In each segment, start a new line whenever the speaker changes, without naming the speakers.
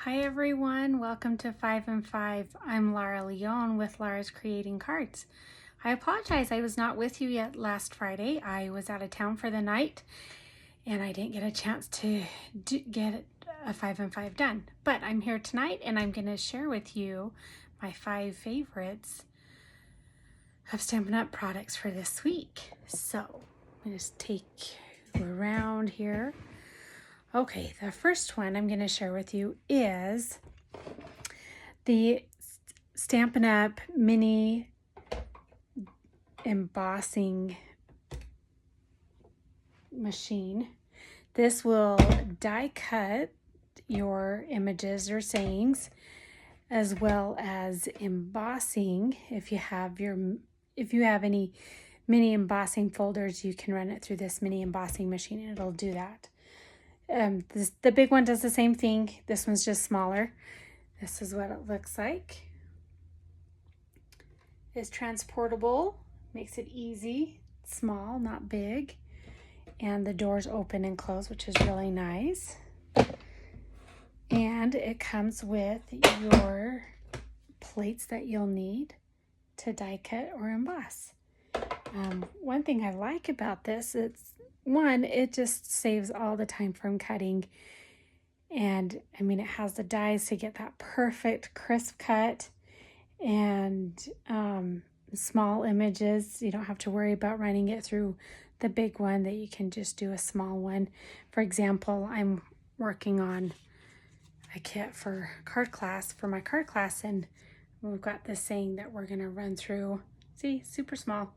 Hi everyone, welcome to 5 and 5. I'm Lara Leon with Lara's Creating Cards. I apologize I was not with you yet last Friday. I was out of town for the night and I didn't get a chance to get a 5 and 5 done. But I'm here tonight and I'm going to share with you my 5 favorites of Stampin' Up! Products for this week. So I'm going to just take you around here. Okay, the first one I'm going to share with you is the Stampin' Up! Mini Embossing Machine. This will die cut your images or sayings, as well as embossing. If you have any mini embossing folders, you can run it through this mini embossing machine and it'll do that. The big one does the same thing. This one's just smaller. This is what it looks like. It's transportable, makes it easy, small, not big. And the doors open and close, which is really nice. And it comes with your plates that you'll need to die cut or emboss. One thing I like about this, it just saves all the time from cutting. And I mean, it has the dies to get that perfect crisp cut and small images. You don't have to worry about running it through the big one, that you can just do a small one. For example, I'm working on a kit for my card class, and we've got this saying that we're going to run through. See, super small.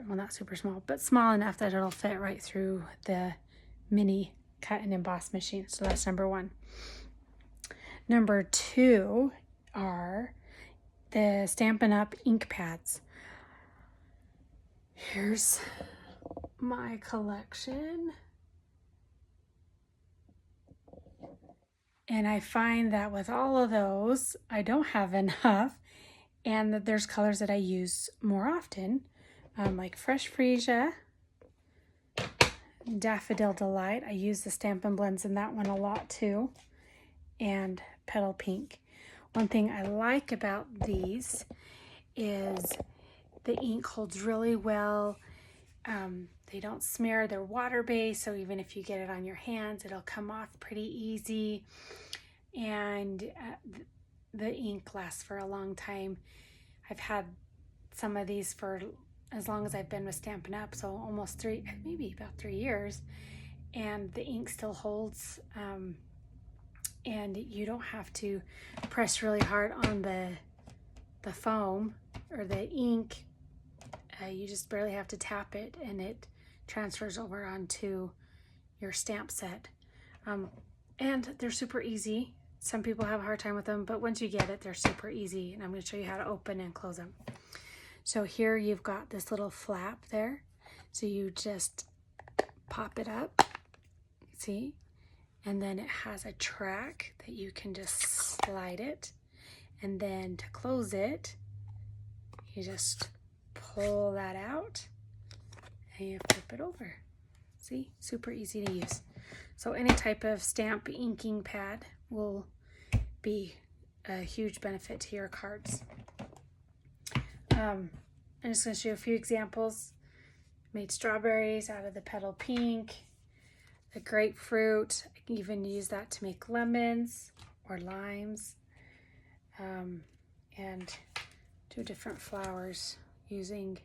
Not super small, but small enough that it'll fit right through the mini cut and emboss machine. So that's number one. Number two are the Stampin' Up! Ink pads. Here's my collection. And I find that with all of those, I don't have enough, and that there's colors that I use more often, like Fresh Freesia, Daffodil Delight. I use the Stampin' Blends in that one a lot too, and Petal Pink. One thing I like about these is the ink holds really well. They don't smear. They're water-based, so even if you get it on your hands, it'll come off pretty easy. And the ink lasts for a long time. I've had some of these for as long as I've been with Stampin' Up!, so almost maybe about 3 years. And the ink still holds, and you don't have to press really hard on the foam or the ink. You just barely have to tap it and it transfers over onto your stamp set. And they're super easy. Some people have a hard time with them, but once you get it, they're super easy. And I'm going to show you how to open and close them. So here you've got this little flap there. So you just pop it up, see? And then it has a track that you can just slide it. And then to close it, you just pull that out and you flip it over. See, super easy to use. So any type of stamp inking pad will be a huge benefit to your cards. I'm just going to show you a few examples. Made strawberries out of the Petal Pink, the grapefruit. I can even use that to make lemons or limes, and 2 different flowers using,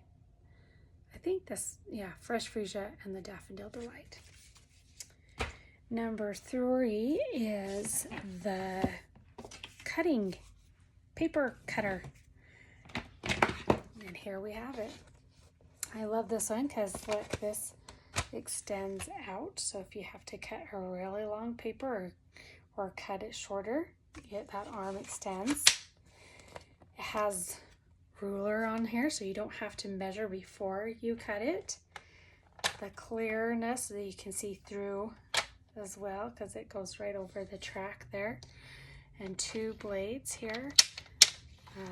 I think this, Fresh Freesia and the Daffodil Delight. Number 3 is the cutting paper cutter. And here we have it. I love this one because look, this extends out. So if you have to cut a really long paper or cut it shorter, that arm extends. It has ruler on here, so you don't have to measure before you cut it. The clearness so that you can see through as well, because it goes right over the track there. And 2 blades here.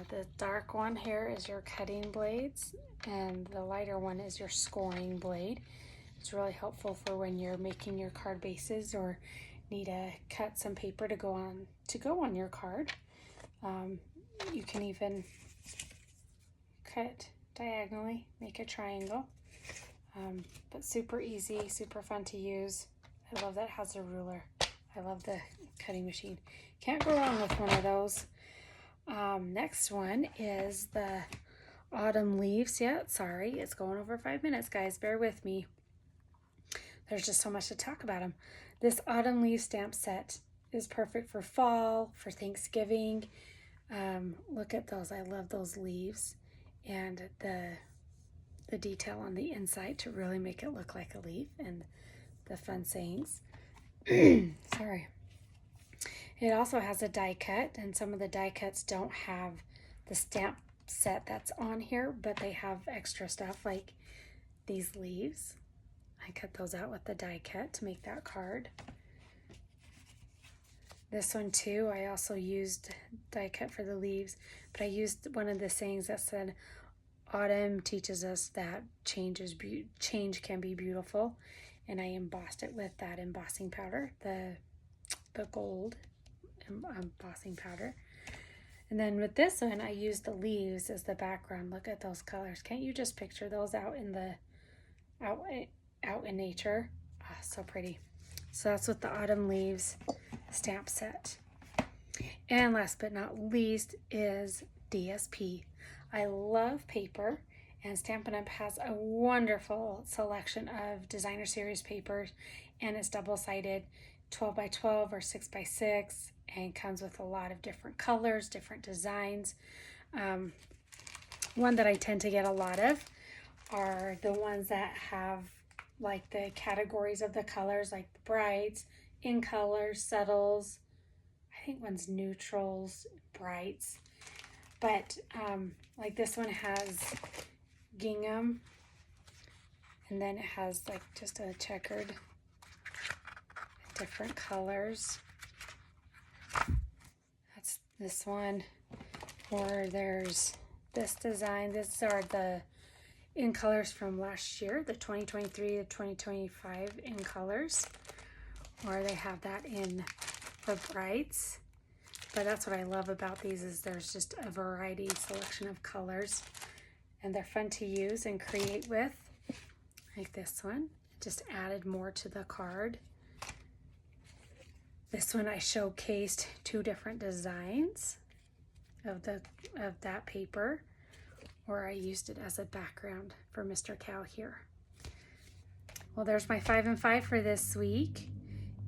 The dark one here is your cutting blades, and the lighter one is your scoring blade. It's really helpful for when you're making your card bases or need to cut some paper to go on your card. You can even cut diagonally, make a triangle. But super easy, super fun to use. I love that it has a ruler. I love the cutting machine. Can't go wrong with one of those. Next one is the autumn leaves. Yeah, sorry, it's going over 5 minutes, guys. Bear with me. There's just so much to talk about them. This autumn leaf stamp set is perfect for fall, for Thanksgiving. Look at those. I love those leaves and the detail on the inside to really make it look like a leaf, and the fun sayings. Sorry. It also has a die cut, and some of the die cuts don't have the stamp set that's on here, but they have extra stuff like these leaves. I cut those out with the die cut to make that card. This one too, I also used die cut for the leaves, but I used one of the sayings that said, autumn teaches us that change can be beautiful, and I embossed it with that embossing powder, the gold embossing powder. And then with this one, I used the leaves as the background. Look at those colors. Can't you just picture those out in nature? Oh, so pretty. So that's with the autumn leaves stamp set. And last but not least is DSP. I love paper, and Stampin' Up! Has a wonderful selection of designer series papers, and it's double-sided, 12 by 12 or 6 by 6, and comes with a lot of different colors, different designs. One that I tend to get a lot of are the ones that have like the categories of the colors, like the brights, in colors, subtles. I think one's neutrals, brights. But like this one has gingham, and then it has like just a checkered, different colors. That's this one. Or there's this design. These are the in colors from last year, the 2023 to 2025 in colors. Or they have that in the brights. But that's what I love about these, is there's just a variety selection of colors, and they're fun to use and create with. Like this one, just added more to the card. This one I showcased 2 different designs of that paper, or I used it as a background for Mr. Cow here. Well, there's my 5 and 5 for this week.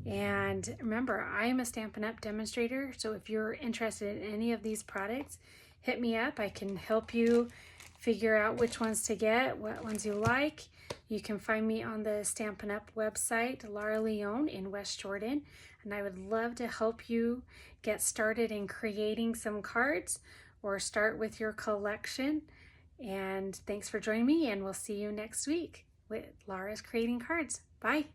And remember, I am a Stampin' Up! Demonstrator, so if you're interested in any of these products, hit me up. I can help you figure out which ones to get, what ones you like. You can find me on the Stampin' Up! Website, Laura Leone in West Jordan, and I would love to help you get started in creating some cards or start with your collection. And thanks for joining me, and we'll see you next week with Laura's Creating Cards. Bye!